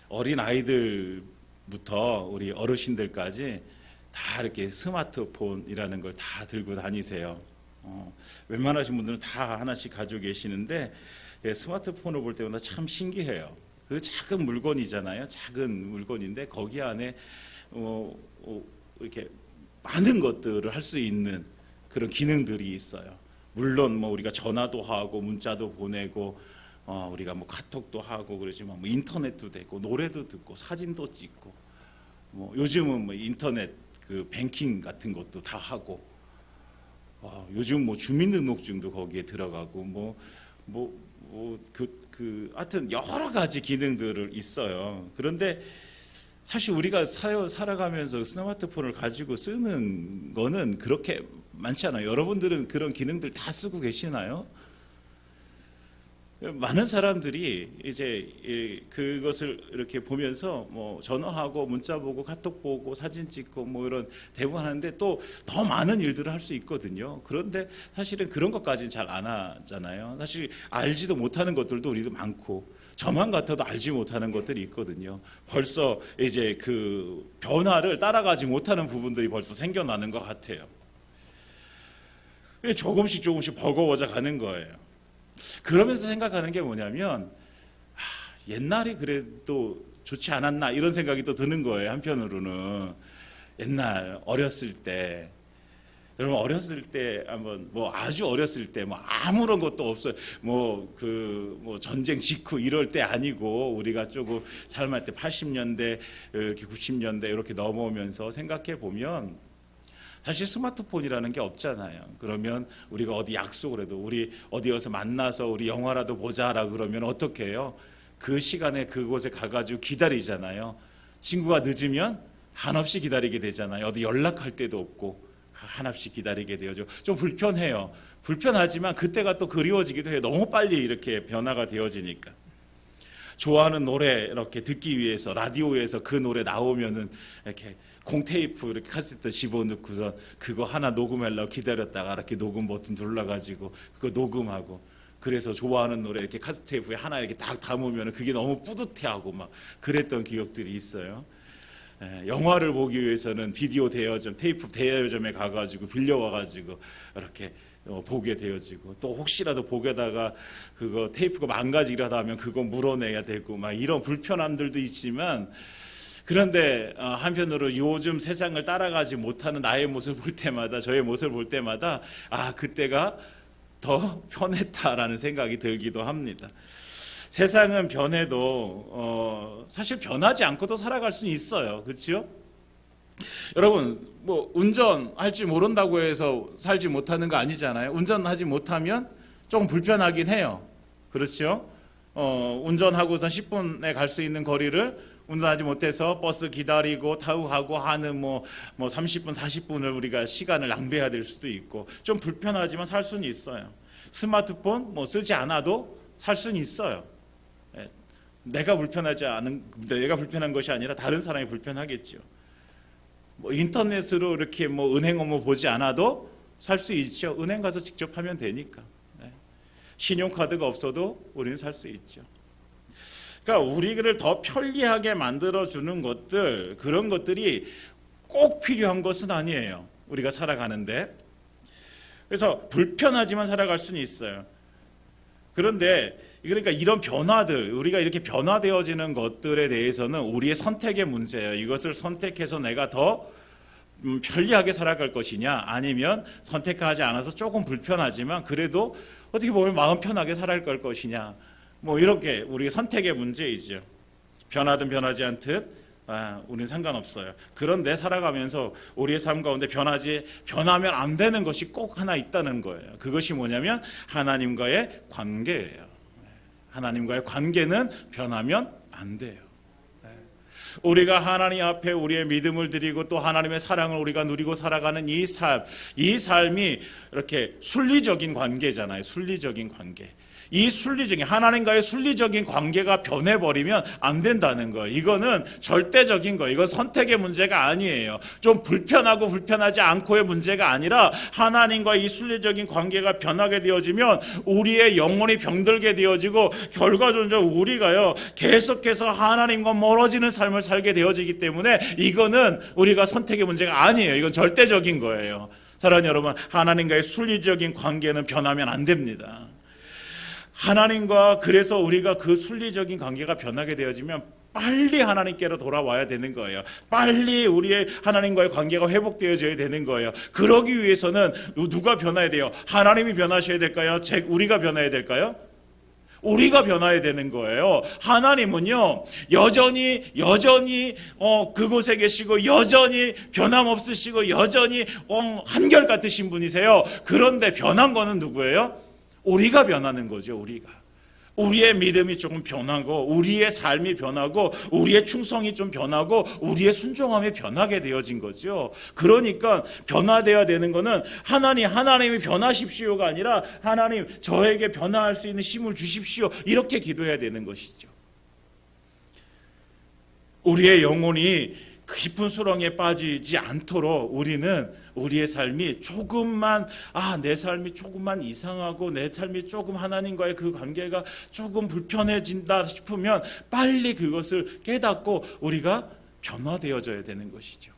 어린 아이들부터 우리 어르신들까지 다 이렇게 스마트폰이라는 걸 다 들고 다니세요. 웬만하신 분들은 다 하나씩 가지고 계시는데 스마트폰을 볼 때마다 참 신기해요. 그 작은 물건이잖아요. 작은 물건인데 거기 안에 이렇게 많은 것들을 할 수 있는 그런 기능들이 있어요. 물론 뭐 우리가 전화도 하고 문자도 보내고 우리가 뭐 카톡도 하고 그러지만 뭐 인터넷도 되고 노래도 듣고 사진도 찍고 뭐 요즘은 뭐 인터넷 그 뱅킹 같은 것도 다 하고 요즘 뭐 주민등록증도 거기에 들어가고 하여튼 여러 가지 기능들을 있어요. 그런데 사실 우리가 살아가면서 스마트폰을 가지고 쓰는 거는 그렇게 많지 않아요. 여러분들은 그런 기능들 다 쓰고 계시나요? 많은 사람들이 이제 그것을 이렇게 보면서 뭐 전화하고 문자 보고 카톡 보고 사진 찍고 뭐 이런 대부분 하는데 또 더 많은 일들을 할 수 있거든요. 그런데 사실은 그런 것까지는 잘 안 하잖아요. 사실 알지도 못하는 것들도 우리도 많고 저만 같아도 알지 못하는 것들이 있거든요. 벌써 이제 그 변화를 따라가지 못하는 부분들이 벌써 생겨나는 것 같아요. 조금씩 버거워져 가는 거예요. 그러면서 생각하는 게 뭐냐면 옛날이 그래도 좋지 않았나 이런 생각이 또 드는 거예요. 한편으로는 옛날 어렸을 때 여러분 어렸을 때 한번 뭐 아주 어렸을 때 뭐 아무런 것도 없어요. 뭐 전쟁 직후 이럴 때 아니고 우리가 조금 삶할 때 80년대 이렇게 90년대 이렇게 넘어오면서 생각해 보면 사실 스마트폰이라는 게 없잖아요. 그러면 우리가 어디 약속을 해도 우리 어디 가서 만나서 우리 영화라도 보자라 그러면 어떻게 해요? 그 시간에 그곳에 가가지고 기다리잖아요. 친구가 늦으면 한없이 기다리게 되잖아요. 어디 연락할 때도 없고 한없이 기다리게 되어죠. 좀 불편해요. 불편하지만 그때가 또 그리워지기도 해요. 너무 빨리 이렇게 변화가 되어지니까. 좋아하는 노래 이렇게 듣기 위해서 라디오에서 그 노래 나오면은 이렇게 공테이프 이렇게 카세트 집어넣고서 그거 하나 녹음하려고 기다렸다가 이렇게 녹음 버튼 눌러가지고 그거 녹음하고 그래서 좋아하는 노래 이렇게 카세트테이프에 하나 이렇게 딱 담으면 그게 너무 뿌듯해하고 막 그랬던 기억들이 있어요. 영화를 보기 위해서는 비디오 대여점, 테이프 대여점에 가가지고 빌려와가지고 이렇게 보게 되어지고 또 혹시라도 보게다가 그거 테이프가 망가지기라도 하면 그거 물어내야 되고 막 이런 불편함들도 있지만 그런데 한편으로 요즘 세상을 따라가지 못하는 나의 모습을 볼 때마다 저의 모습을 볼 때마다 그때가 더 편했다라는 생각이 들기도 합니다. 세상은 변해도 사실 변하지 않고도 살아갈 수는 있어요. 그렇죠? 여러분 뭐 운전할 줄 모른다고 해서 살지 못하는 거 아니잖아요. 운전하지 못하면 조금 불편하긴 해요. 그렇죠? 운전하고선 10분에 갈 수 있는 거리를 운전하지 못해서 버스 기다리고 타고 가고 하는 뭐 30분 40분을 우리가 시간을 낭비해야 될 수도 있고 좀 불편하지만 살 수는 있어요. 스마트폰 뭐 쓰지 않아도 살 수는 있어요. 내가 불편한 것이 아니라 다른 사람이 불편하겠죠. 뭐 인터넷으로 이렇게 뭐 은행 업무 보지 않아도 살 수 있죠. 은행 가서 직접 하면 되니까. 신용카드가 없어도 우리는 살 수 있죠. 그러니까 우리를 더 편리하게 만들어주는 것들, 그런 것들이 꼭 필요한 것은 아니에요. 우리가 살아가는데. 그래서 불편하지만 살아갈 수는 있어요. 그런데 그러니까 이런 변화들, 우리가 이렇게 변화되어지는 것들에 대해서는 우리의 선택의 문제예요. 이것을 선택해서 내가 더 편리하게 살아갈 것이냐, 아니면 선택하지 않아서 조금 불편하지만 그래도 어떻게 보면 마음 편하게 살아갈 것이냐, 뭐 이렇게 우리의 선택의 문제이죠. 변하든 변하지 않든 우리는 상관없어요. 그런데 살아가면서 우리의 삶 가운데 변하면 안 되는 것이 꼭 하나 있다는 거예요. 그것이 뭐냐면 하나님과의 관계예요. 하나님과의 관계는 변하면 안 돼요. 우리가 하나님 앞에 우리의 믿음을 드리고 또 하나님의 사랑을 우리가 누리고 살아가는 이 삶이 이렇게 순리적인 관계잖아요. 순리적인 관계. 이 순리적인 하나님과의 순리적인 관계가 변해버리면 안 된다는 거예요. 이거는 절대적인 거예요. 이건 선택의 문제가 아니에요. 좀 불편하고 불편하지 않고의 문제가 아니라 하나님과 이 순리적인 관계가 변하게 되어지면 우리의 영혼이 병들게 되어지고 결과적으로 우리가요 계속해서 하나님과 멀어지는 삶을 살게 되어지기 때문에 이거는 우리가 선택의 문제가 아니에요. 이건 절대적인 거예요. 사랑하는 여러분, 하나님과의 순리적인 관계는 변하면 안 됩니다. 하나님과 그래서 우리가 그 순리적인 관계가 변하게 되어지면 빨리 하나님께로 돌아와야 되는 거예요. 빨리 우리의 하나님과의 관계가 회복되어져야 되는 거예요. 그러기 위해서는 누가 변해야 돼요? 하나님이 변하셔야 될까요? 우리가 변해야 될까요? 우리가 변화해야 되는 거예요. 하나님은요 여전히 그곳에 계시고 여전히 변함없으시고 여전히 한결같으신 분이세요. 그런데 변한 거는 누구예요? 우리가 변하는 거죠. 우리의 믿음이 조금 변하고 우리의 삶이 변하고 우리의 충성이 좀 변하고 우리의 순종함이 변하게 되어진 거죠. 그러니까 변화되어야 되는 거는 하나님이 변하십시오가 아니라 하나님 저에게 변화할 수 있는 힘을 주십시오. 이렇게 기도해야 되는 것이죠. 우리의 영혼이 깊은 수렁에 빠지지 않도록 우리의 삶이 조금만 내 삶이 조금만 이상하고 내 삶이 조금 하나님과의 그 관계가 조금 불편해진다 싶으면 빨리 그것을 깨닫고 우리가 변화되어져야 되는 것이죠.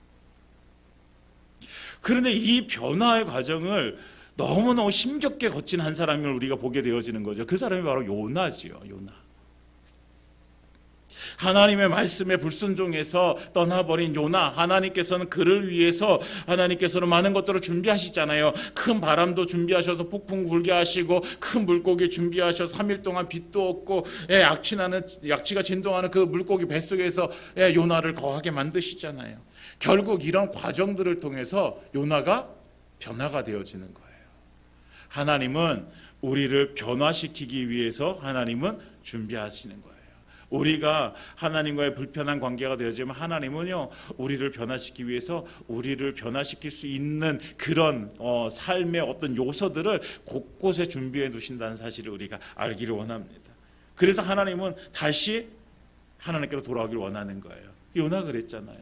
그런데 이 변화의 과정을 너무너무 힘겹게 거친 한 사람을 우리가 보게 되어지는 거죠. 그 사람이 바로 요나지요. 요나. 하나님의 말씀에 불순종해서 떠나버린 요나, 하나님께서는 그를 위해서 하나님께서는 많은 것들을 준비하시잖아요. 큰 바람도 준비하셔서 폭풍 불게 하시고 큰 물고기 준비하셔서 3일 동안 빛도 없고 약치가 진동하는 그 물고기 뱃속에서 요나를 거하게 만드시잖아요. 결국 이런 과정들을 통해서 요나가 변화가 되어지는 거예요. 하나님은 우리를 변화시키기 위해서 하나님은 준비하시는 거예요. 우리가 하나님과의 불편한 관계가 되어지면 하나님은요 우리를 변화시키기 위해서 우리를 변화시킬 수 있는 그런 삶의 어떤 요소들을 곳곳에 준비해 두신다는 사실을 우리가 알기를 원합니다. 그래서 하나님은 다시 하나님께로 돌아오기를 원하는 거예요. 요나 그랬잖아요.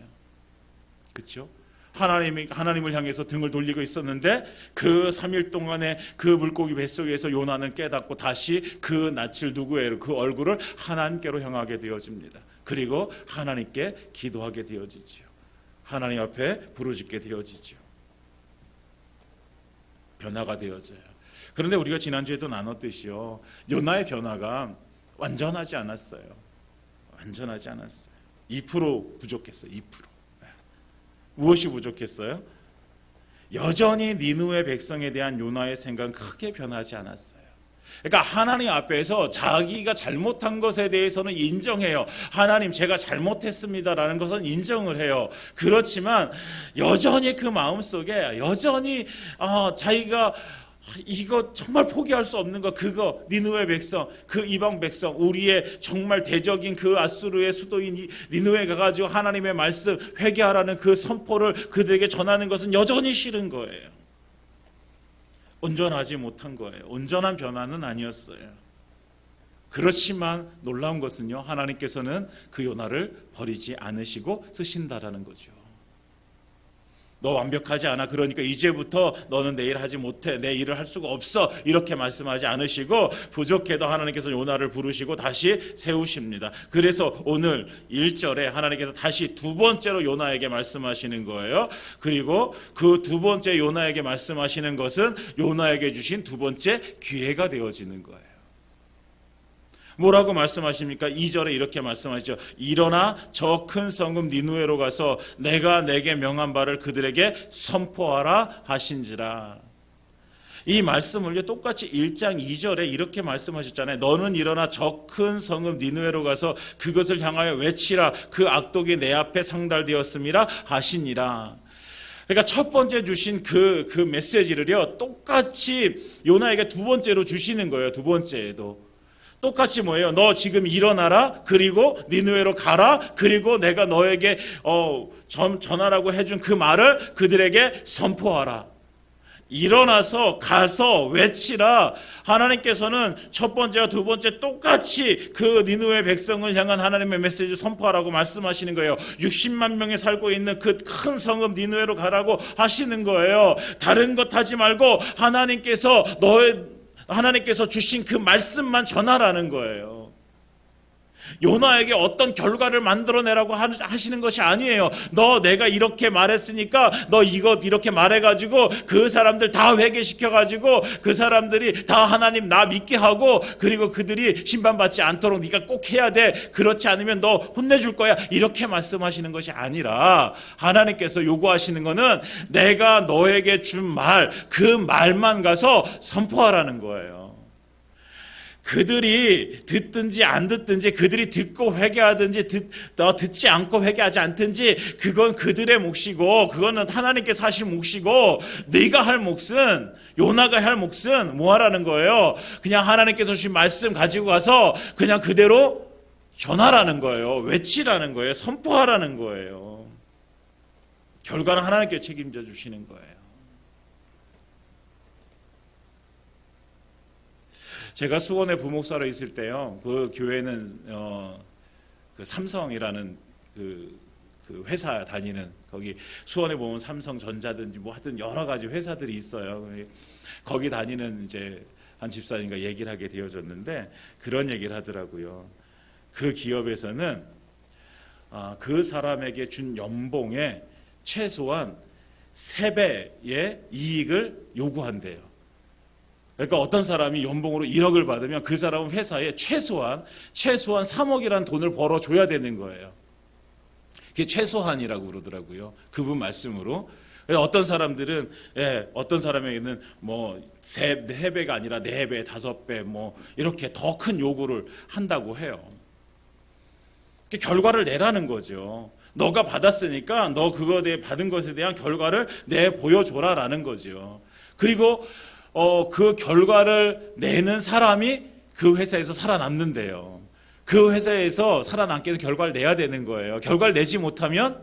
그렇죠? 하나님을 향해서 등을 돌리고 있었는데 그 3일 동안에 그 물고기 뱃속에서 요나는 깨닫고 다시 그 낯을 누구예요? 그 얼굴을 하나님께로 향하게 되어집니다. 그리고 하나님께 기도하게 되어지죠. 하나님 앞에 부르짖게 되어지죠. 변화가 되어져요. 그런데 우리가 지난주에도 나눴듯이요. 요나의 변화가 완전하지 않았어요. 2% 부족했어요. 2%. 무엇이 부족했어요? 여전히 니느웨 백성에 대한 요나의 생각은 크게 변하지 않았어요. 그러니까 하나님 앞에서 자기가 잘못한 것에 대해서는 인정해요. 하나님 제가 잘못했습니다라는 것은 인정을 해요. 그렇지만 여전히 그 마음속에 여전히 자기가 이거 정말 포기할 수 없는 거 그거 니느웨 백성 그 이방 백성 우리의 정말 대적인 그 아수르의 수도인 니느웨 가가지고 하나님의 말씀 회개하라는 그 선포를 그들에게 전하는 것은 여전히 싫은 거예요. 온전하지 못한 거예요. 온전한 변화는 아니었어요. 그렇지만 놀라운 것은요 하나님께서는 그 요나를 버리지 않으시고 쓰신다라는 거죠. 너 완벽하지 않아. 그러니까 이제부터 너는 내 일 하지 못해. 내 일을 할 수가 없어. 이렇게 말씀하지 않으시고 부족해도 하나님께서 요나를 부르시고 다시 세우십니다. 그래서 오늘 1절에 하나님께서 다시 두 번째로 요나에게 말씀하시는 거예요. 그리고 그 두 번째 요나에게 말씀하시는 것은 요나에게 주신 두 번째 기회가 되어지는 거예요. 뭐라고 말씀하십니까? 2절에 이렇게 말씀하시죠. 일어나 저 큰 성읍 니느웨로 가서 내가 내게 명한 바를 그들에게 선포하라 하신지라. 이 말씀을요 똑같이 1장 2절에 이렇게 말씀하셨잖아요. 너는 일어나 저 큰 성읍 니느웨로 가서 그것을 향하여 외치라. 그 악독이 내 앞에 상달되었음이라 하시니라. 그러니까 첫 번째 주신 그 메시지를요 똑같이 요나에게 두 번째로 주시는 거예요. 두 번째에도 똑같이 뭐예요? 너 지금 일어나라. 그리고 니느웨로 가라. 그리고 내가 너에게 전하라고 해준 그 말을 그들에게 선포하라. 일어나서 가서 외치라. 하나님께서는 첫 번째와 두 번째 똑같이 그 니느웨 백성을 향한 하나님의 메시지를 선포하라고 말씀하시는 거예요. 60만 명이 살고 있는 그 큰 성읍 니느웨로 가라고 하시는 거예요. 다른 것 하지 말고 하나님께서 주신 그 말씀만 전하라는 거예요. 요나에게 어떤 결과를 만들어내라고 하시는 것이 아니에요. 내가 이렇게 말했으니까 너 이거 이렇게 말해가지고 그 사람들 다 회개시켜가지고 그 사람들이 다 하나님 나 믿게 하고 그리고 그들이 심판받지 않도록 네가 꼭 해야 돼. 그렇지 않으면 너 혼내줄 거야. 이렇게 말씀하시는 것이 아니라 하나님께서 요구하시는 것은 내가 너에게 준 말, 그 말만 가서 선포하라는 거예요. 그들이 듣든지 안 듣든지, 그들이 듣고 회개하든지 듣지 않고 회개하지 않든지 그건 그들의 몫이고 그거는 하나님께서 하실 몫이고, 네가 할 몫은, 요나가 할 몫은 뭐 하라는 거예요? 그냥 하나님께서 주신 말씀 가지고 가서 그냥 그대로 전하라는 거예요. 외치라는 거예요. 선포하라는 거예요. 결과는 하나님께서 책임져 주시는 거예요. 제가 수원에 부목사로 있을 때요, 그 교회는 그 삼성이라는 그 회사 다니는, 거기 수원에 보면 삼성전자든지 뭐 하여튼 여러 가지 회사들이 있어요. 거기 다니는 이제 한 집사님과 얘기를 하게 되어졌는데 그런 얘기를 하더라고요. 그 기업에서는 그 사람에게 준 연봉의 최소한 3배의 이익을 요구한대요. 그러니까 어떤 사람이 연봉으로 1억을 받으면 그 사람은 회사에 최소한 3억이라는 돈을 벌어줘야 되는 거예요. 그게 최소한이라고 그러더라고요. 그분 말씀으로. 어떤 사람들은, 어떤 사람에게는 뭐 3배가 아니라 4배, 5배 뭐 이렇게 더 큰 요구를 한다고 해요. 결과를 내라는 거죠. 너가 받았으니까 너 그거에 대해 받은 것에 대한 결과를 보여줘라라는 거죠. 그리고 그 결과를 내는 사람이 그 회사에서 살아남는데요. 그 회사에서 살아남기 위해서 결과를 내야 되는 거예요. 결과를 내지 못하면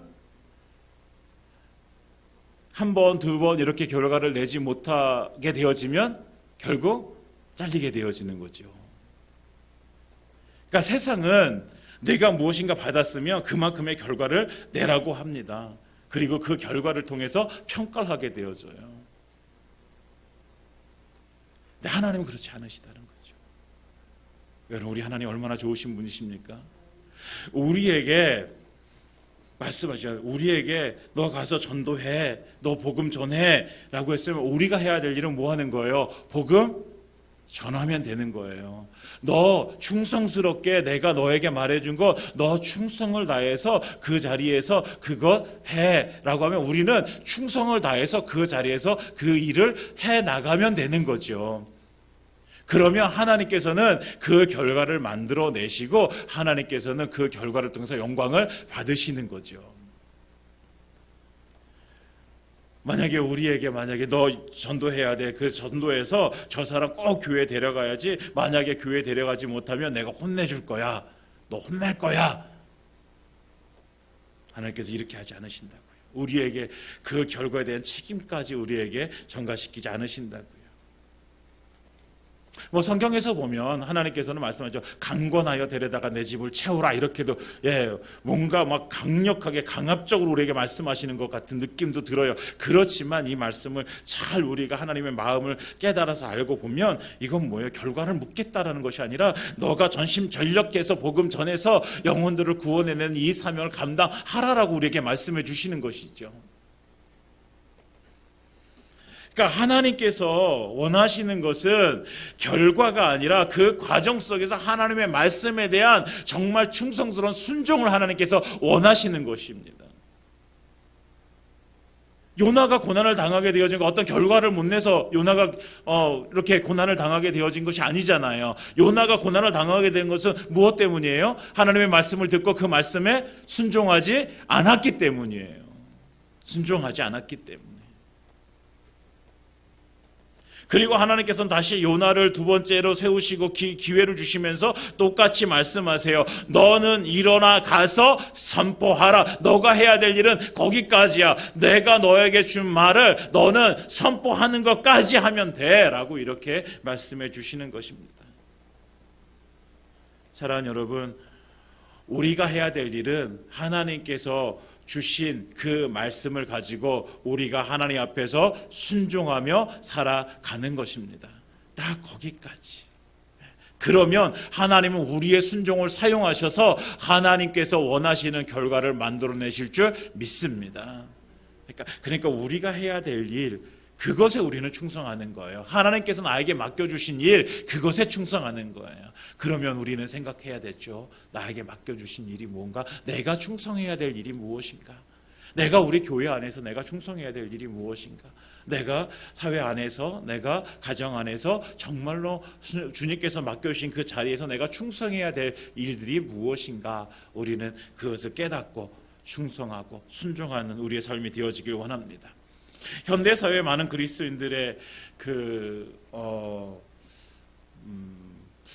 한 번, 두 번 이렇게 결과를 내지 못하게 되어지면 결국 잘리게 되어지는 거죠. 그러니까 세상은 내가 무엇인가 받았으면 그만큼의 결과를 내라고 합니다. 그리고 그 결과를 통해서 평가를 하게 되어져요. 하나님은 그렇지 않으시다는 거죠. 여러분, 우리 하나님 얼마나 좋으신 분이십니까? 우리에게 말씀하시잖아요. 우리에게 너 가서 전도해, 너 복음 전해 라고 했으면 우리가 해야 될 일은 뭐 하는 거예요? 복음 전하면 되는 거예요. 너 충성스럽게 내가 너에게 말해준 거 너 충성을 다해서 그 자리에서 그거 해 라고 하면 우리는 충성을 다해서 그 자리에서 그 일을 해 나가면 되는 거죠. 그러면 하나님께서는 그 결과를 만들어 내시고 하나님께서는 그 결과를 통해서 영광을 받으시는 거죠. 만약에 우리에게 너 전도해야 돼. 그 전도해서 저 사람 꼭 교회 데려가야지. 만약에 교회 데려가지 못하면 내가 혼내줄 거야. 너 혼낼 거야. 하나님께서 이렇게 하지 않으신다고요. 우리에게 그 결과에 대한 책임까지 우리에게 전가시키지 않으신다고요. 뭐 성경에서 보면 하나님께서는 말씀하죠. 강권하여 데려다가 내 집을 채우라 이렇게도 뭔가 막 강력하게 강압적으로 우리에게 말씀하시는 것 같은 느낌도 들어요. 그렇지만 이 말씀을 잘 우리가 하나님의 마음을 깨달아서 알고 보면 이건 뭐예요? 결과를 묻겠다라는 것이 아니라 너가 전심전력해서 복음 전해서 영혼들을 구원해내는 이 사명을 감당하라라고 우리에게 말씀해 주시는 것이죠. 그러니까 하나님께서 원하시는 것은 결과가 아니라 그 과정 속에서 하나님의 말씀에 대한 정말 충성스러운 순종을 하나님께서 원하시는 것입니다. 요나가 고난을 당하게 되어진 거 어떤 결과를 못 내서 요나가 이렇게 고난을 당하게 되어진 것이 아니잖아요. 요나가 고난을 당하게 된 것은 무엇 때문이에요? 하나님의 말씀을 듣고 그 말씀에 순종하지 않았기 때문이에요. 순종하지 않았기 때문에. 그리고 하나님께서는 다시 요나를 두 번째로 세우시고 기회를 주시면서 똑같이 말씀하세요. 너는 일어나 가서 선포하라. 너가 해야 될 일은 거기까지야. 내가 너에게 준 말을 너는 선포하는 것까지 하면 돼 라고 이렇게 말씀해 주시는 것입니다. 사랑하는 여러분, 우리가 해야 될 일은 하나님께서 주신 그 말씀을 가지고 우리가 하나님 앞에서 순종하며 살아가는 것입니다. 딱 거기까지. 그러면 하나님은 우리의 순종을 사용하셔서 하나님께서 원하시는 결과를 만들어내실 줄 믿습니다. 그러니까 우리가 해야 될 일, 그것에 우리는 충성하는 거예요. 하나님께서 나에게 맡겨주신 일, 그것에 충성하는 거예요. 그러면 우리는 생각해야 되죠. 나에게 맡겨주신 일이 뭔가? 내가 충성해야 될 일이 무엇인가? 내가 우리 교회 안에서 내가 충성해야 될 일이 무엇인가? 내가 사회 안에서, 내가 가정 안에서 정말로 주님께서 맡겨주신 그 자리에서 내가 충성해야 될 일들이 무엇인가? 우리는 그것을 깨닫고 충성하고 순종하는 우리의 삶이 되어지길 원합니다. 현대 사회의 많은 그리스도인들의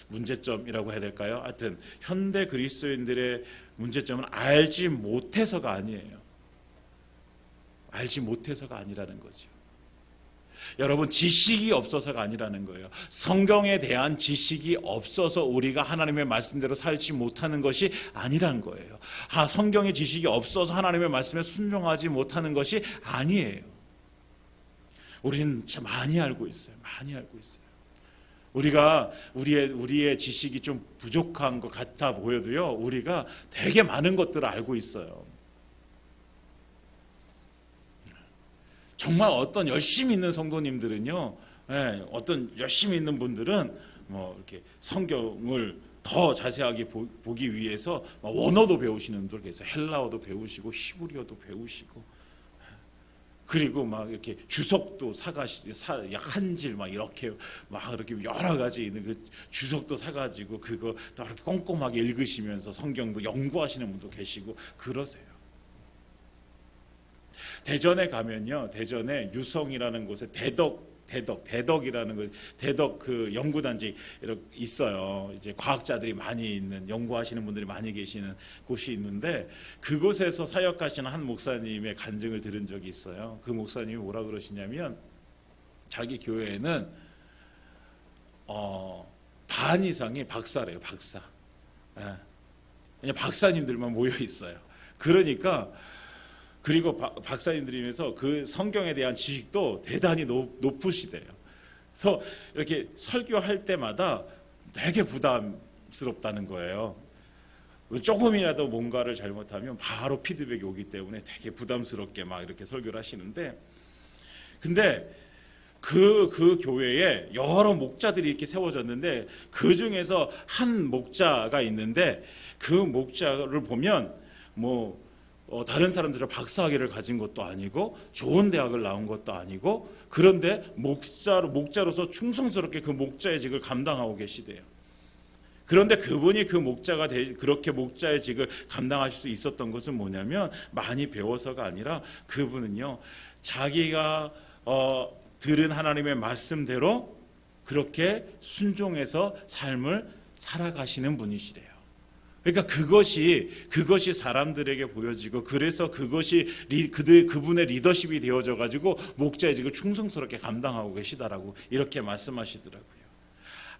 문제점이라고 해야 될까요? 하여튼 현대 그리스도인들의 문제점은 알지 못해서가 아니에요. 알지 못해서가 아니라는 거죠. 여러분, 지식이 없어서가 아니라는 거예요. 성경에 대한 지식이 없어서 우리가 하나님의 말씀대로 살지 못하는 것이 아니란 거예요. 성경의 지식이 없어서 하나님의 말씀에 순종하지 못하는 것이 아니에요. 우리는 참 많이 알고 있어요. 많이 알고 있어요. 우리가 우리의 지식이 좀 부족한 것 같아 보여도요, 우리가 되게 많은 것들을 알고 있어요. 정말 어떤 열심히 있는 성도님들은요, 어떤 열심히 있는 분들은 이렇게 성경을 더 자세하게 보기 위해서 원어도 배우시는 분들 계세요. 헬라어도 배우시고 히브리어도 배우시고. 그리고 막 이렇게 주석도 한질 이렇게 여러 가지 있는 그 주석도 사가지고 그거 또 이렇게 꼼꼼하게 읽으시면서 성경도 연구하시는 분도 계시고 그러세요. 대전에 가면요, 대전에 유성이라는 곳에 대덕이라는 대덕 그 연구단지 이렇게 있어요. 이제 과학자들이 많이 있는, 연구하시는 분들이 많이 계시는 곳이 있는데, 그곳에서 사역하시는 한 목사님의 간증을 들은 적이 있어요. 그 목사님이 뭐라 그러시냐면, 자기 교회에는 반 이상이 박사래요. 박사. 그냥 박사님들만 모여 있어요. 그러니까 그리고 박사님들이면서 그 성경에 대한 지식도 대단히 높으시대요. 그래서 이렇게 설교할 때마다 되게 부담스럽다는 거예요. 조금이라도 뭔가를 잘못하면 바로 피드백이 오기 때문에 되게 부담스럽게 막 이렇게 설교를 하시는데, 근데 그 교회에 여러 목자들이 이렇게 세워졌는데, 그 중에서 한 목자가 있는데, 그 목자를 보면 다른 사람들은 박사학위를 가진 것도 아니고 좋은 대학을 나온 것도 아니고, 그런데 목자로서 충성스럽게 그 목자의 직을 감당하고 계시대요. 그런데 그분이 그렇게 목자의 직을 감당하실 수 있었던 것은 뭐냐면, 많이 배워서가 아니라 그분은요, 자기가 들은 하나님의 말씀대로 그렇게 순종해서 삶을 살아가시는 분이시래요. 그러니까 그것이 사람들에게 보여지고, 그래서 그것이 그분의 리더십이 되어져 가지고 목자의직을 충성스럽게 감당하고 계시다라고 이렇게 말씀하시더라고요.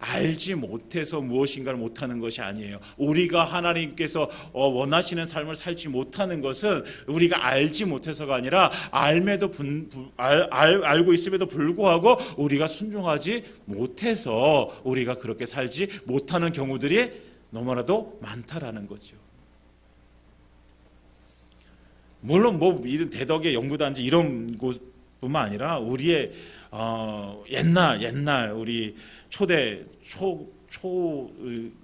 알지 못해서 무엇인가를 못하는 것이 아니에요. 우리가 하나님께서 원하시는 삶을 살지 못하는 것은 우리가 알지 못해서가 아니라 알고 있음에도 불구하고 우리가 순종하지 못해서 우리가 그렇게 살지 못하는 경우들이 너무나도 많다라는 거죠. 물론 이런 대덕의 연구단지 이런 곳뿐만 아니라 우리의 옛날 우리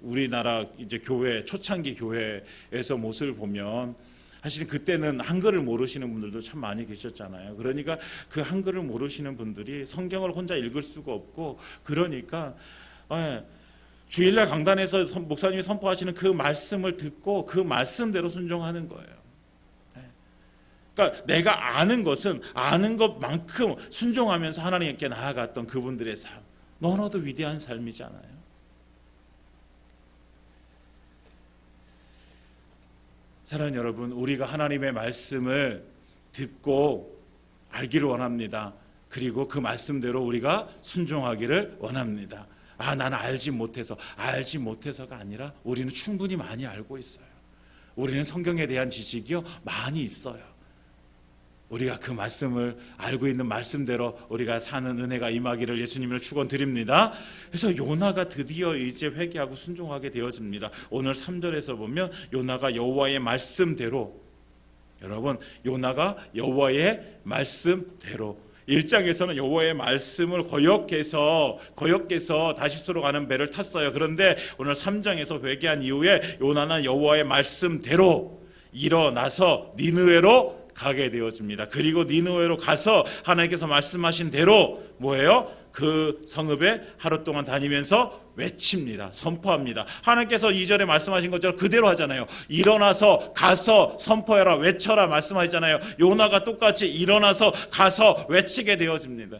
우리나라 이제 교회 초창기 교회에서 모습을 보면, 사실 그때는 한글을 모르시는 분들도 참 많이 계셨잖아요. 그러니까 그 한글을 모르시는 분들이 성경을 혼자 읽을 수가 없고, 그러니까 주일날 강단에서 목사님이 선포하시는 그 말씀을 듣고 그 말씀대로 순종하는 거예요. 그러니까 내가 아는 것은 아는 것만큼 순종하면서 하나님께 나아갔던 그분들의 삶, 너무나도 위대한 삶이잖아요. 사랑하는 여러분, 우리가 하나님의 말씀을 듣고 알기를 원합니다. 그리고 그 말씀대로 우리가 순종하기를 원합니다. 나는 알지 못해서가 아니라 우리는 충분히 많이 알고 있어요. 우리는 성경에 대한 지식이요 많이 있어요. 우리가 그 말씀을 알고 있는 말씀대로 우리가 사는 은혜가 임하기를 예수님을 축원드립니다. 그래서 요나가 드디어 이제 회개하고 순종하게 되어집니다. 오늘 3절에서 보면 요나가 여호와의 말씀대로, 여러분, 요나가 여호와의 말씀대로, 1장에서는 여호와의 말씀을 거역해서 다시스로 가는 배를 탔어요. 그런데 오늘 3장에서 회개한 이후에 요나는 여호와의 말씀대로 일어나서 니느웨로 가게 되어집니다. 그리고 니느웨로 가서 하나님께서 말씀하신 대로 뭐예요? 그 성읍에 하루 동안 다니면서 외칩니다. 선포합니다. 하나님께서 2절에 말씀하신 것처럼 그대로 하잖아요. 일어나서 가서 선포해라, 외쳐라 말씀하셨잖아요. 요나가 똑같이 일어나서 가서 외치게 되어집니다.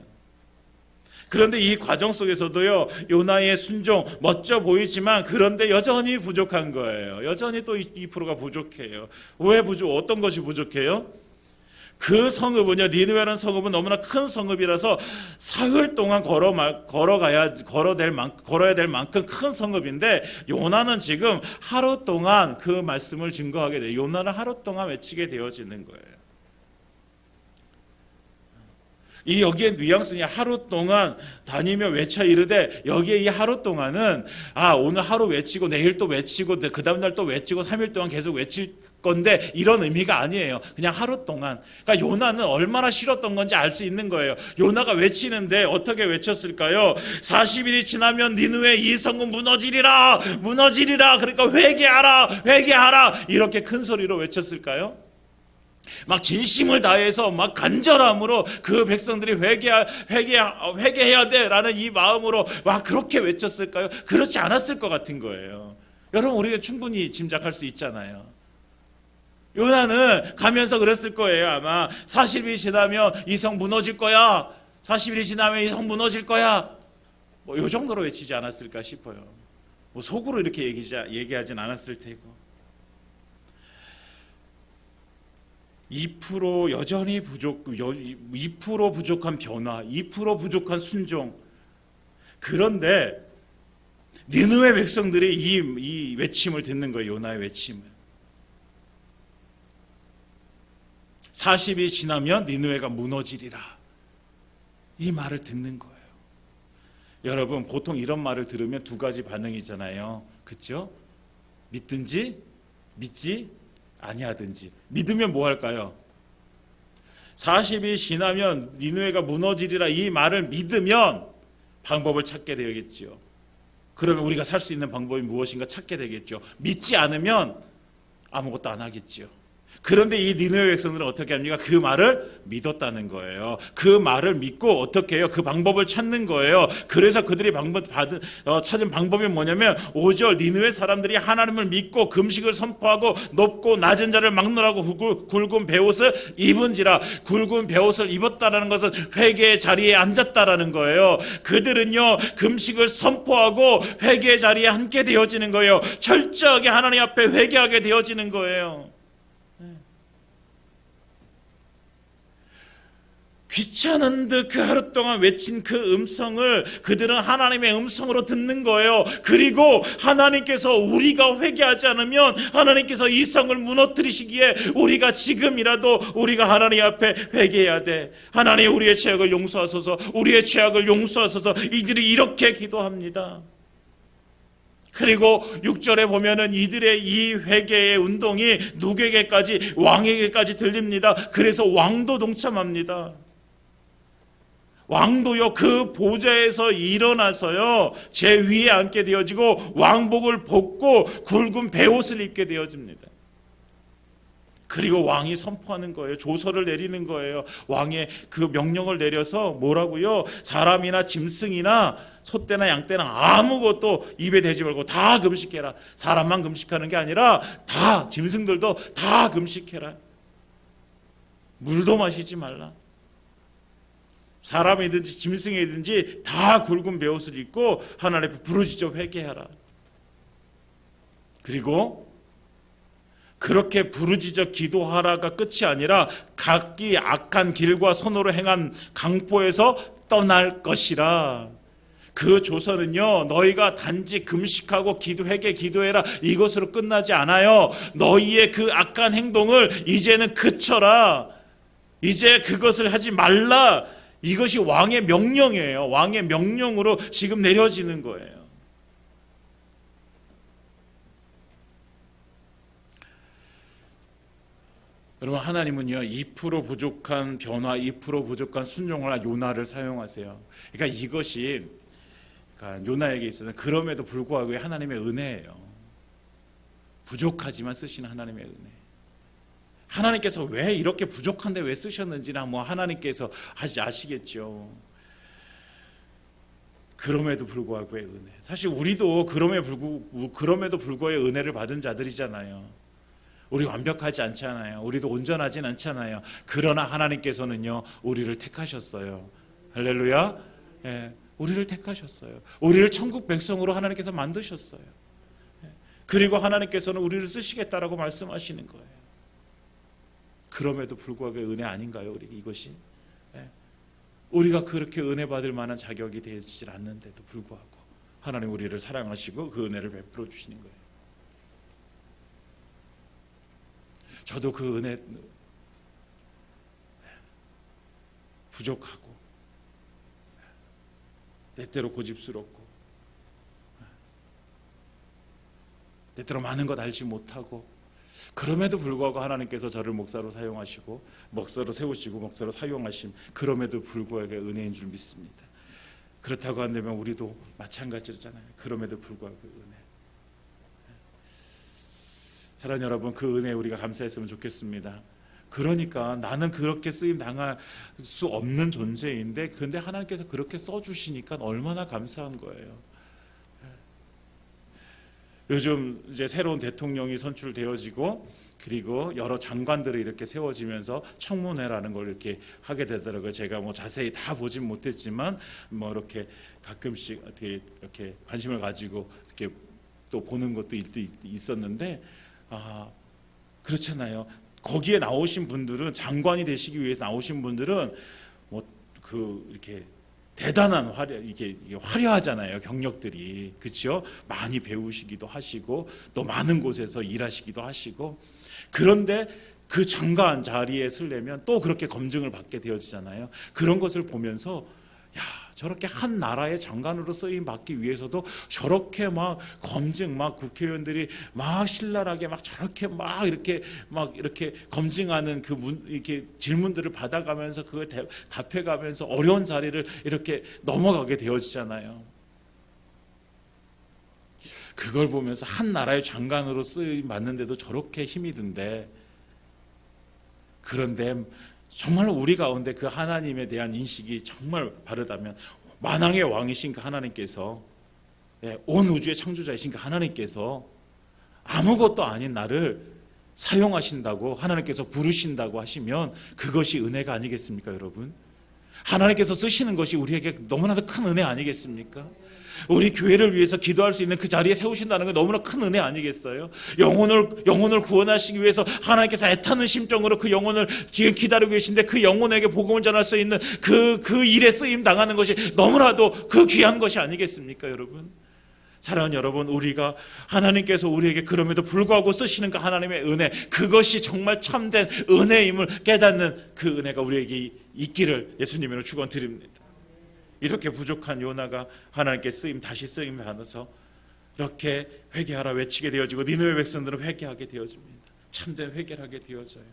그런데 이 과정 속에서도요, 요나의 순종 멋져 보이지만 그런데 여전히 부족한 거예요. 여전히 또 2%가 부족해요. 왜 어떤 것이 부족해요? 그 성읍은요, 니느웨라는 성읍은 너무나 큰 성읍이라서 사흘 동안 걸어야 될 만큼 큰 성읍인데, 요나는 지금 하루 동안 그 말씀을 증거하게 돼요. 요나는 하루 동안 외치게 되어지는 거예요. 여기에 뉘앙스냐, 하루 동안 다니며 외쳐 이르되, 여기에 이 하루 동안은 오늘 하루 외치고 내일 또 외치고 그 다음 날 또 외치고 3일 동안 계속 외칠 건데, 이런 의미가 아니에요. 그냥 하루 동안. 그러니까 요나는 얼마나 싫었던 건지 알 수 있는 거예요. 요나가 외치는데 어떻게 외쳤을까요? 40일이 지나면 니느웨 이 성은 무너지리라. 그러니까 회개하라 이렇게 큰 소리로 외쳤을까요? 막 진심을 다해서 막 간절함으로 그 백성들이 회개해야 돼라는 이 마음으로 막 그렇게 외쳤을까요? 그렇지 않았을 것 같은 거예요. 여러분, 우리가 충분히 짐작할 수 있잖아요. 요나는 가면서 그랬을 거예요. 아마 40일이 지나면 이 성 무너질 거야. 40일이 지나면 이 성 무너질 거야. 이 정도로 외치지 않았을까 싶어요. 속으로 이렇게 얘기하진 않았을 테고. 2% 여전히 2% 부족한 변화, 2% 부족한 순종. 그런데 니느웨 백성들이 이 외침을 듣는 거예요. 요나의 외침을. 40이 지나면 니느웨가 무너지리라. 이 말을 듣는 거예요. 여러분, 보통 이런 말을 들으면 두 가지 반응이잖아요. 그렇죠? 믿든지 믿지 아니하든지. 믿으면 뭐 할까요? 40이 지나면 니느웨가 무너지리라, 이 말을 믿으면 방법을 찾게 되겠죠. 그러면 우리가 살 수 있는 방법이 무엇인가 찾게 되겠죠. 믿지 않으면 아무것도 안 하겠죠. 그런데 이 니느웨 백성들은 어떻게 합니까? 그 말을 믿었다는 거예요. 그 말을 믿고 어떻게 해요? 그 방법을 찾는 거예요. 그래서 그들이 찾은 방법이 뭐냐면 5절, 니느웨 사람들이 하나님을 믿고 금식을 선포하고 높고 낮은 자를 막론하고 굵은 베옷을 입은지라. 굵은 베옷을 입었다라는 것은 회개의 자리에 앉았다라는 거예요. 그들은요, 금식을 선포하고 회개의 자리에 앉게 되어지는 거예요. 철저하게 하나님 앞에 회개하게 되어지는 거예요. 귀찮은 듯 그 하루 동안 외친 그 음성을 그들은 하나님의 음성으로 듣는 거예요. 그리고 하나님께서 우리가 회개하지 않으면 하나님께서 이 성을 무너뜨리시기에 우리가 지금이라도 우리가 하나님 앞에 회개해야 돼. 하나님, 우리의 죄악을 용서하소서, 우리의 죄악을 용서하소서. 이들이 이렇게 기도합니다. 그리고 6절에 보면은 이들의 이 회개의 운동이 누구에게까지, 왕에게까지 들립니다. 그래서 왕도 동참합니다. 왕도요, 그 보좌에서 일어나서요, 제 위에 앉게 되어지고 왕복을 벗고 굵은 베옷을 입게 되어집니다. 그리고 왕이 선포하는 거예요. 조서를 내리는 거예요. 왕의 그 명령을 내려서 뭐라고요? 사람이나 짐승이나 소떼나 양떼나 아무것도 입에 대지 말고 다 금식해라. 사람만 금식하는 게 아니라 다, 짐승들도 다 금식해라. 물도 마시지 말라. 사람이든지 짐승이든지 다 굵은 베옷을 입고 하나님 앞에 부르짖어 회개하라. 그리고 그렇게 부르짖어 기도하라가 끝이 아니라 각기 악한 길과 손으로 행한 강포에서 떠날 것이라. 그 조서는요, 너희가 단지 금식하고 회개 기도해라 이것으로 끝나지 않아요. 너희의 그 악한 행동을 이제는 그쳐라. 이제 그것을 하지 말라. 이것이 왕의 명령이에요. 왕의 명령으로 지금 내려지는 거예요. 여러분, 하나님은요 2% 부족한 변화, 2% 부족한 순종을 한 요나를 사용하세요. 그러니까 이것이 요나에게 있어서는 그럼에도 불구하고 하나님의 은혜예요. 부족하지만 쓰시는 하나님의 은혜. 하나님께서 왜 이렇게 부족한데 왜 쓰셨는지나 하나님께서 아시겠죠. 그럼에도 불구하고의 은혜. 사실 우리도 그럼에도 불구하고의 은혜를 받은 자들이잖아요. 우리 완벽하지 않잖아요. 우리도 온전하진 않잖아요. 그러나 하나님께서는요 우리를 택하셨어요. 할렐루야. 예, 우리를 택하셨어요. 우리를 천국 백성으로 하나님께서 만드셨어요. 그리고 하나님께서는 우리를 쓰시겠다라고 말씀하시는 거예요. 그럼에도 불구하고 은혜 아닌가요? 우리 이것이 우리가 그렇게 은혜 받을 만한 자격이 되지 않는데도 불구하고 하나님 우리를 사랑하시고 그 은혜를 베풀어 주시는 거예요. 저도 그 은혜 부족하고 때때로 고집스럽고 때때로 많은 것 알지 못하고 그럼에도 불구하고 하나님께서 저를 목사로 사용하시고 목사로 세우시고 목사로 사용하심, 그럼에도 불구하고 은혜인 줄 믿습니다. 그렇다고 한다면 우리도 마찬가지잖아요. 그럼에도 불구하고 은혜. 사랑하는 여러분, 그 은혜에 우리가 감사했으면 좋겠습니다. 그러니까 나는 그렇게 쓰임 당할 수 없는 존재인데 근데 하나님께서 그렇게 써주시니까 얼마나 감사한 거예요. 요즘 이제 새로운 대통령이 선출되어지고 그리고 여러 장관들이 이렇게 세워지면서 청문회라는 걸 이렇게 하게 되더라고요. 제가 자세히 다 보진 못했지만 이렇게 가끔씩 어떻게 이렇게 관심을 가지고 이렇게 또 보는 것도 있었는데 그렇잖아요. 거기에 나오신 분들은 장관이 되시기 위해서 나오신 분들은 이렇게 대단한 이게 화려하잖아요. 경력들이. 그렇죠? 많이 배우시기도 하시고 또 많은 곳에서 일하시기도 하시고 그런데 그 장관 자리에 서려면 또 그렇게 검증을 받게 되어지잖아요. 그런 것을 보면서 저렇게 한 나라의 장관으로 쓰임 받기 위해서도 저렇게 검증 국회의원들이 신랄하게 저렇게 이렇게 검증하는 이렇게 질문들을 받아가면서 그걸 답해가면서 어려운 자리를 이렇게 넘어가게 되어지잖아요. 그걸 보면서 한 나라의 장관으로 쓰임 받는데도 저렇게 힘이 든데, 그런데 정말 우리 가운데 그 하나님에 대한 인식이 정말 바르다면 만왕의 왕이신 그 하나님께서, 온 우주의 창조자이신 그 하나님께서 아무것도 아닌 나를 사용하신다고 하나님께서 부르신다고 하시면 그것이 은혜가 아니겠습니까, 여러분? 하나님께서 쓰시는 것이 우리에게 너무나도 큰 은혜 아니겠습니까? 우리 교회를 위해서 기도할 수 있는 그 자리에 세우신다는 건 너무나 큰 은혜 아니겠어요? 영혼을 구원하시기 위해서 하나님께서 애타는 심정으로 그 영혼을 지금 기다리고 계신데 그 영혼에게 복음을 전할 수 있는 그 일에 쓰임 당하는 것이 너무나도 그 귀한 것이 아니겠습니까, 여러분? 사랑하는 여러분, 우리가 하나님께서 우리에게 그럼에도 불구하고 쓰시는 그 하나님의 은혜, 그것이 정말 참된 은혜임을 깨닫는 그 은혜가 우리에게 있기를 예수님으로 축원드립니다. 이렇게 부족한 요나가 하나님께 다시 쓰임 받아서 이렇게 회개하라 외치게 되어지고 니느웨 백성들은 회개하게 되어집니다. 참된 회개를 하게 되어져요.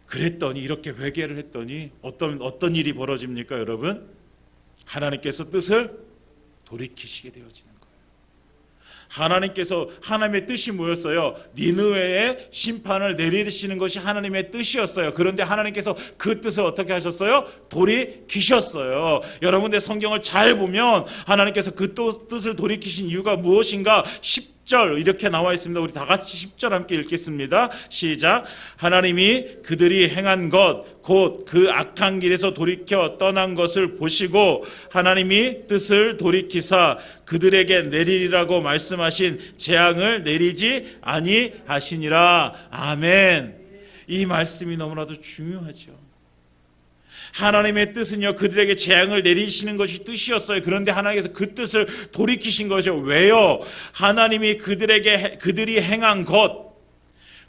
그랬더니 이렇게 회개를 했더니 어떤 일이 벌어집니까, 여러분? 하나님께서 뜻을 돌이키시게 되어지는 거예요. 하나님의 뜻이 뭐였어요? 니느웨의 심판을 내리시는 것이 하나님의 뜻이었어요. 그런데 하나님께서 그 뜻을 어떻게 하셨어요? 돌이키셨어요. 여러분들 성경을 잘 보면 하나님께서 그 뜻을 돌이키신 이유가 무엇인가? 10절 이렇게 나와 있습니다. 우리 다 같이 10절 함께 읽겠습니다. 시작. 하나님이 그들이 행한 것 곧 그 악한 길에서 돌이켜 떠난 것을 보시고 하나님이 뜻을 돌이키사 그들에게 내리리라고 말씀하신 재앙을 내리지 아니하시니라. 아멘. 이 말씀이 너무나도 중요하죠. 하나님의 뜻은요, 그들에게 재앙을 내리시는 것이 뜻이었어요. 그런데 하나님께서 그 뜻을 돌이키신 거죠. 왜요? 하나님이 그들이 행한 것,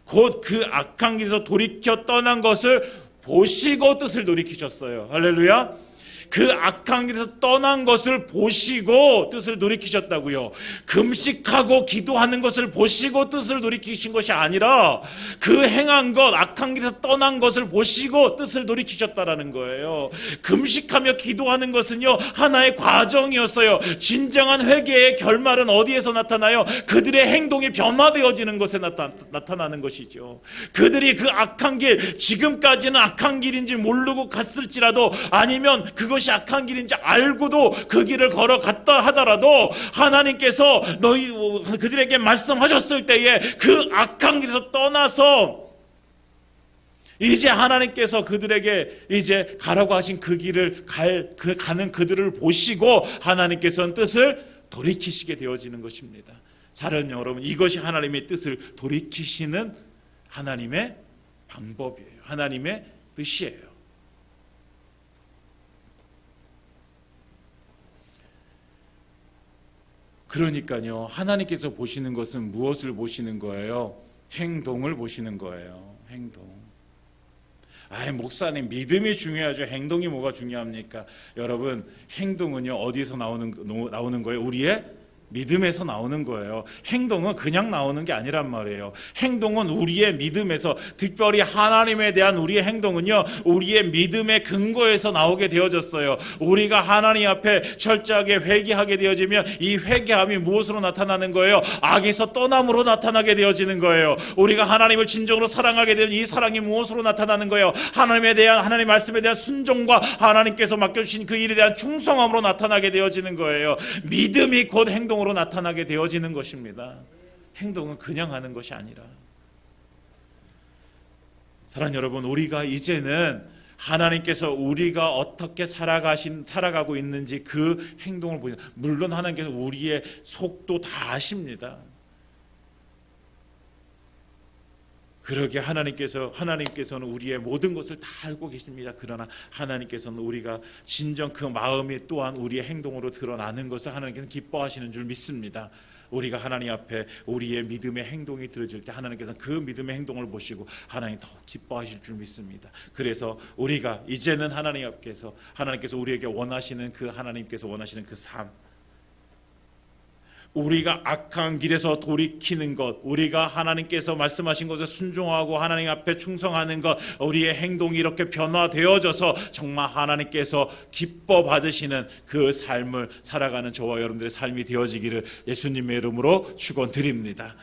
곧 그 악한 길에서 돌이켜 떠난 것을 보시고 뜻을 돌이키셨어요. 할렐루야. 그 악한 길에서 떠난 것을 보시고 뜻을 돌이키셨다고요. 금식하고 기도하는 것을 보시고 뜻을 돌이키신 것이 아니라 그 행한 것, 악한 길에서 떠난 것을 보시고 뜻을 돌이키셨다라는 거예요. 금식하며 기도하는 것은요, 하나의 과정이었어요. 진정한 회개의 결말은 어디에서 나타나요? 그들의 행동이 변화되어지는 것에 나타나는 것이죠. 그들이 그 악한 길, 지금까지는 악한 길인지 모르고 갔을지라도, 아니면 그것이 악한 길인지 알고도 그 길을 걸어갔다 하더라도 하나님께서 그들에게 말씀하셨을 때에 그 악한 길에서 떠나서 이제 하나님께서 그들에게 이제 가라고 하신 그 길을 가는 그들을 보시고 하나님께서는 뜻을 돌이키시게 되어지는 것입니다. 사랑하는 여러분, 이것이 하나님의 뜻을 돌이키시는 하나님의 방법이에요. 하나님의 뜻이에요. 그러니까요, 하나님께서 보시는 것은 무엇을 보시는 거예요? 행동을 보시는 거예요. 행동. 목사님, 믿음이 중요하죠. 행동이 뭐가 중요합니까? 여러분, 행동은요, 어디서 나오는 거예요? 우리의 믿음에서 나오는 거예요. 행동은 그냥 나오는 게 아니란 말이에요. 행동은 우리의 믿음에서, 특별히 하나님에 대한 우리의 행동은요, 우리의 믿음의 근거에서 나오게 되어졌어요. 우리가 하나님 앞에 철저하게 회개하게 되어지면 이 회개함이 무엇으로 나타나는 거예요? 악에서 떠남으로 나타나게 되어지는 거예요. 우리가 하나님을 진정으로 사랑하게 되면 이 사랑이 무엇으로 나타나는 거예요? 하나님 말씀에 대한 순종과 하나님께서 맡겨주신 그 일에 대한 충성함으로 나타나게 되어지는 거예요. 믿음이 곧 행동으로 나타나게 되어지는 것입니다. 행동은 그냥 하는 것이 아니라. 사랑하는 여러분, 우리가 이제는 하나님께서 우리가 어떻게 살아가고 있는지 그 행동을 보니, 물론 하나님께서 우리의 속도 다 아십니다. 그러게 하나님께서는 우리의 모든 것을 다 알고 계십니다. 그러나 하나님께서는 우리가 진정 그 마음이 또한 우리의 행동으로 드러나는 것을 하나님께서는 기뻐하시는 줄 믿습니다. 우리가 하나님 앞에 우리의 믿음의 행동이 드러질 때 하나님께서는 그 믿음의 행동을 보시고 하나님 더욱 기뻐하실 줄 믿습니다. 그래서 우리가 이제는 하나님께서 우리에게 원하시는 하나님께서 원하시는 그 삶, 우리가 악한 길에서 돌이키는 것, 우리가 하나님께서 말씀하신 것에 순종하고 하나님 앞에 충성하는 것, 우리의 행동이 이렇게 변화되어져서 정말 하나님께서 기뻐 받으시는 그 삶을 살아가는 저와 여러분들의 삶이 되어지기를 예수님의 이름으로 축원드립니다.